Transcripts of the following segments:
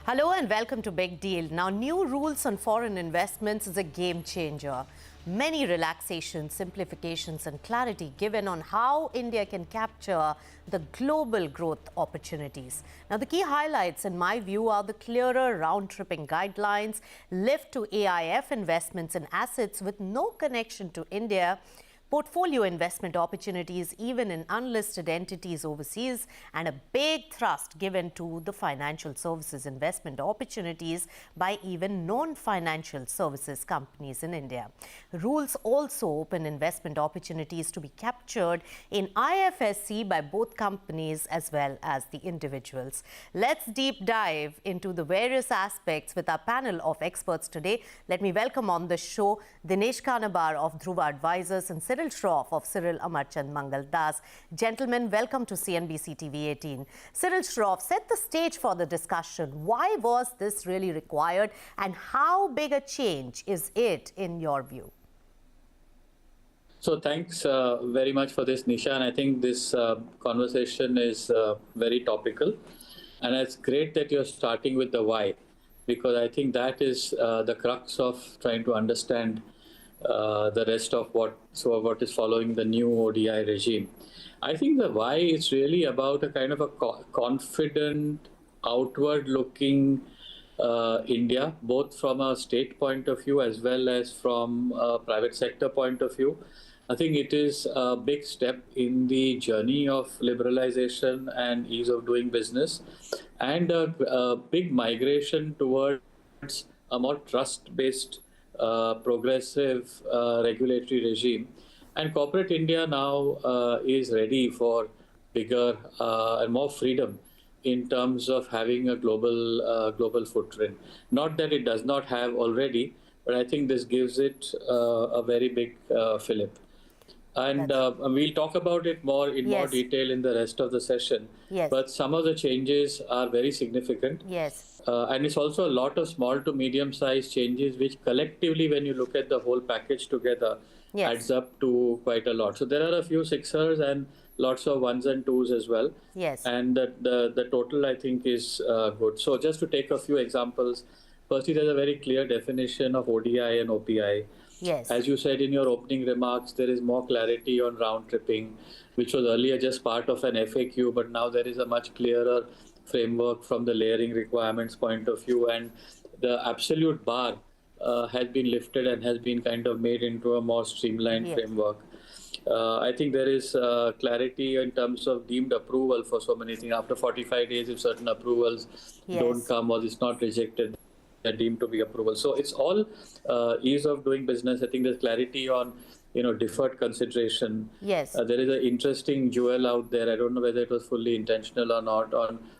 Hello and welcome to Big Deal. Now, new rules on foreign investments is a game changer. Many relaxations, simplifications and clarity given on how India can capture the global growth opportunities. Now, the key highlights in my view are the clearer round-tripping guidelines, lift to AIF investments in assets with no connection to India, portfolio investment opportunities even in unlisted entities overseas, and a big thrust given to the financial services investment opportunities by even non-financial services companies in India. Rules also open investment opportunities to be captured in IFSC by both companies as well as the individuals. Let's deep dive into the various aspects with our panel of experts today. Let me welcome on the show Dinesh Kanabar of Dhruva Advisors and Shroff of Cyril, Amarchand, Mangaldas. Gentlemen, welcome to CNBC-TV18. Cyril, Shroff, set the stage for the discussion. Why was this really required and how big a change is it in your view? So thanks very much for this, Nisha. And I think this conversation is very topical. And it's great that you're starting with the why, because I think that is the crux of trying to understand the rest of what is following the new ODI regime. I think the why is really about a kind of a confident, outward-looking India, both from a state point of view as well as from a private sector point of view. I think it is a big step in the journey of liberalization and ease of doing business, and a big migration towards a more trust-based progressive regulatory regime. And corporate India now is ready for bigger and more freedom in terms of having a global footprint. Not that it does not have already, but I think this gives it a very big fillip. And we'll talk about it more in more detail in the rest of the session. But some of the changes are very significant. And it's also a lot of small to medium-sized changes, which collectively, when you look at the whole package together, adds up to quite a lot. So there are a few sixers and lots of ones and twos as well. And the total, I think, is good. So just to take a few examples, firstly, there's a very clear definition of ODI and OPI. As you said in your opening remarks, there is more clarity on round tripping, which was earlier just part of an FAQ, but now there is a much clearer framework from the layering requirements point of view, and the absolute bar has been lifted and has been kind of made into a more streamlined framework. I think there is clarity in terms of deemed approval for so many things. After 45 days, if certain approvals don't come or it's not rejected, they're deemed to be approval. So it's all ease of doing business. I think there's clarity on deferred consideration. There is an interesting jewel out there. I don't know whether it was fully intentional or not.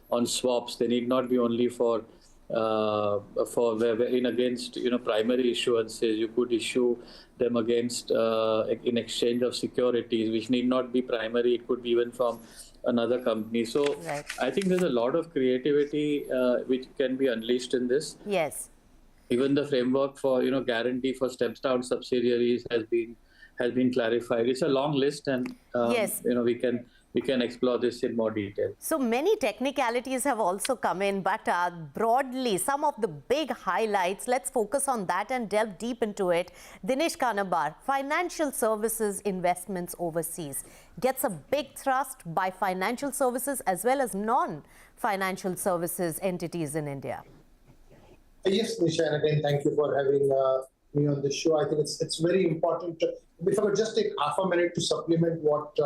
On swaps, they need not be only for against primary issuances. You could issue them against in exchange of securities, which need not be primary. It could be even from another company. So I think there's a lot of creativity which can be unleashed in this. Even the framework for guarantee for steps down subsidiaries has been clarified. It's a long list, and we can explore this in more detail. So many technicalities have also come in, but broadly, some of the big highlights, let's focus on that and delve deep into it. Dinesh Kanabar, financial services investments overseas gets a big thrust by financial services as well as non-financial services entities in India. Yes, Nisha, and again, thank you for having me on the show. I think it's very important. If I could just take half a minute to supplement what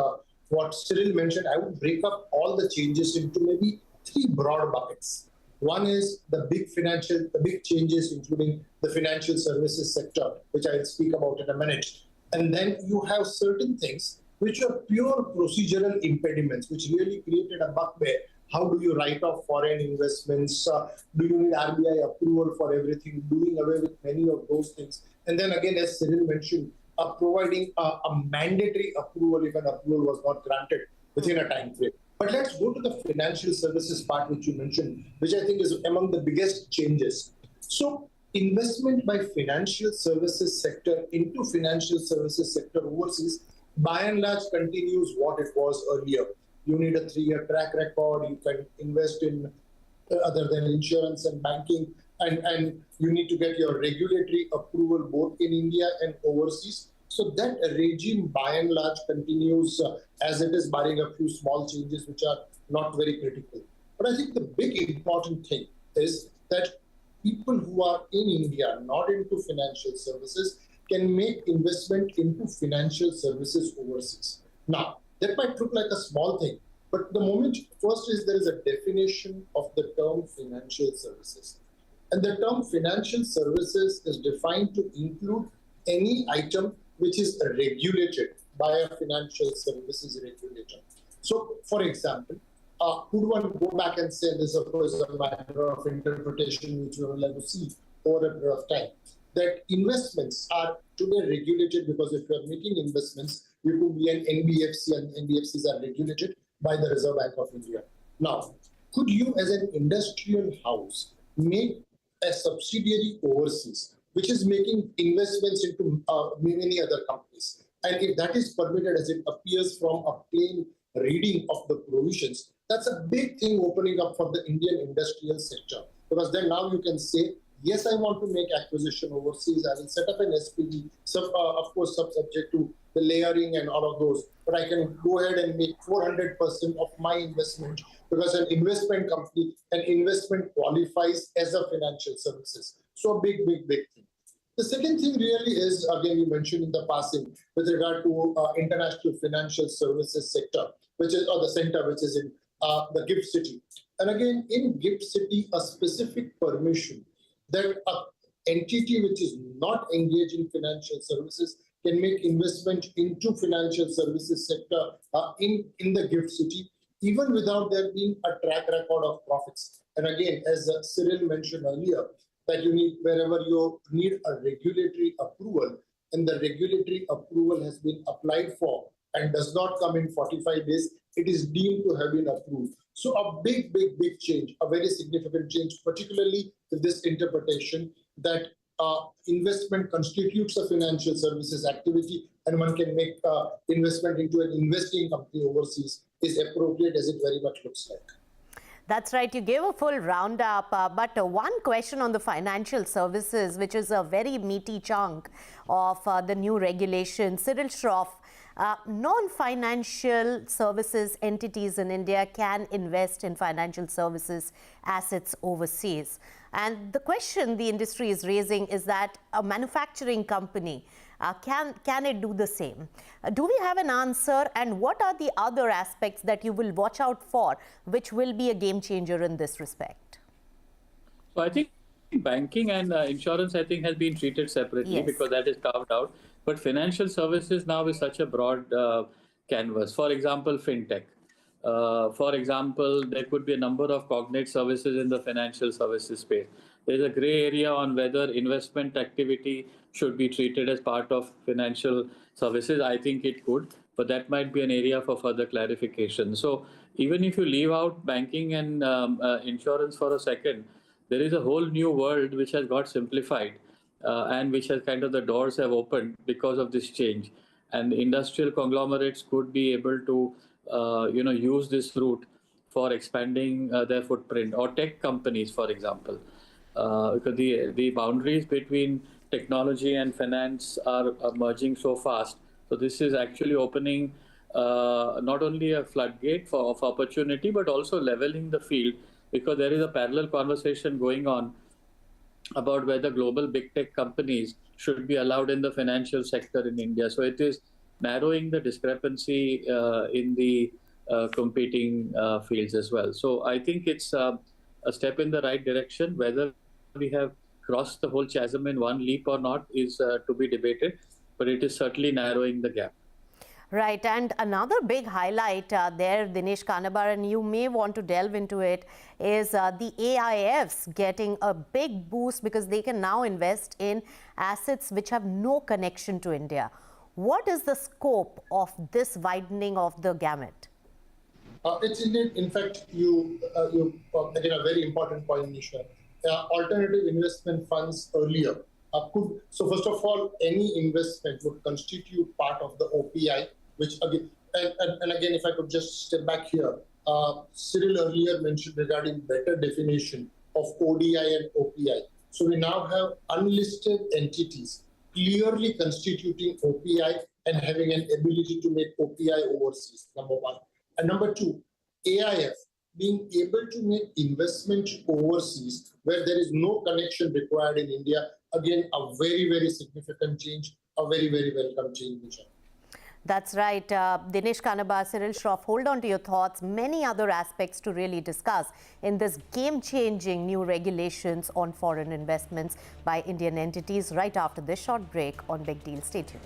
Cyril mentioned, I would break up all the changes into maybe three broad buckets. One is the big changes, including the financial services sector, which I'll speak about in a minute. And then you have certain things which are pure procedural impediments, which really created a bugbear. How do you write off foreign investments? Do you need RBI approval for everything? Doing away with many of those things. And then again, as Cyril mentioned, providing a mandatory approval if an approval was not granted within a time frame. But let's go to the financial services part, which you mentioned, which I think is among the biggest changes. So investment by financial services sector into financial services sector overseas, by and large, continues what it was earlier. You need a 3-year track record. You can invest in other than insurance and banking, and you need to get your regulatory approval both in India and overseas. So that regime, by and large, continues as it is, barring a few small changes which are not very critical. But I think the big important thing is that people who are in India, not into financial services, can make investment into financial services overseas. Now, that might look like a small thing, but the moment first is there is a definition of the term financial services. And the term financial services is defined to include any item which is regulated by a financial services regulator. So, for example, could one go back and say, this of course is a matter of interpretation which we will have to see over a period of time, that investments are today regulated because if you are making investments, you could be an NBFC, and NBFCs are regulated by the Reserve Bank of India. Now, could you as an industrial house make a subsidiary overseas which is making investments into many other companies? And if that is permitted as it appears from a plain reading of the provisions, that's a big thing opening up for the Indian industrial sector. Because then now you can say, yes, I want to make acquisition overseas. I will set up an SPV, of course, subject to the layering and all of those. But I can go ahead and make 400% of my investment because an investment company, an investment qualifies as a financial services. So a big thing. The second thing really is, again, you mentioned in the passing with regard to international financial services sector, which is, or the center, which is in the GIFT City. And again, in GIFT City, a specific permission that an entity which is not engaged in financial services can make investment into financial services sector in the GIFT City, even without there being a track record of profits. And again, as Cyril mentioned earlier, that you need, wherever you need a regulatory approval, and the regulatory approval has been applied for and does not come in 45 days, it is deemed to have been approved. So a big change, a very significant change, particularly with this interpretation that investment constitutes a financial services activity and one can make investment into an investing company overseas is appropriate, as it very much looks like. That's right. You gave a full roundup, but one question on the financial services, which is a very meaty chunk of the new regulation. Cyril Shroff, non-financial services entities in India can invest in financial services assets overseas. And the question the industry is raising is that a manufacturing company, can it do the same? Do we have an answer? And what are the other aspects that you will watch out for, which will be a game changer in this respect? So I think banking and insurance, I think, has been treated separately because that is carved out. But financial services now is such a broad canvas. For example, fintech. For example, there could be a number of cognate services in the financial services space. There's a gray area on whether investment activity should be treated as part of financial services. I think it could, but that might be an area for further clarification. So even if you leave out banking and insurance for a second, there is a whole new world which has got simplified and which has kind of, the doors have opened because of this change. And industrial conglomerates could be able to use this route for expanding their footprint, or tech companies, for example, because the boundaries between technology and finance are merging so fast. So this is actually opening not only a floodgate of opportunity, but also leveling the field, because there is a parallel conversation going on about whether global big tech companies should be allowed in the financial sector in India. So it is narrowing the discrepancy in the competing fields as well. So I think it's a step in the right direction. Whether we have crossed the whole chasm in one leap or not is to be debated, but it is certainly narrowing the gap. Right. And another big highlight there, Dinesh, Kanabar, and you may want to delve into it, is the AIFs getting a big boost because they can now invest in assets which have no connection to India. What is the scope of this widening of the gamut? It's indeed, in fact, you again, a very important point, Nisha. Alternative investment funds earlier could, so first of all, any investment would constitute part of the OPI, which again, and again, if I could just step back here, Cyril earlier mentioned regarding better definition of ODI and OPI. So we now have unlisted entities clearly constituting OPI and having an ability to make OPI overseas, number one. And number two, AIF being able to make investment overseas where there is no connection required in India. Again, a very, very significant change, a very, very welcome change, Nisha. That's right. Dinesh, Kanabar, Cyril, Shroff, hold on to your thoughts. Many other aspects to really discuss in this game-changing new regulations on foreign investments by Indian entities right after this short break on Big Deal. Stay tuned.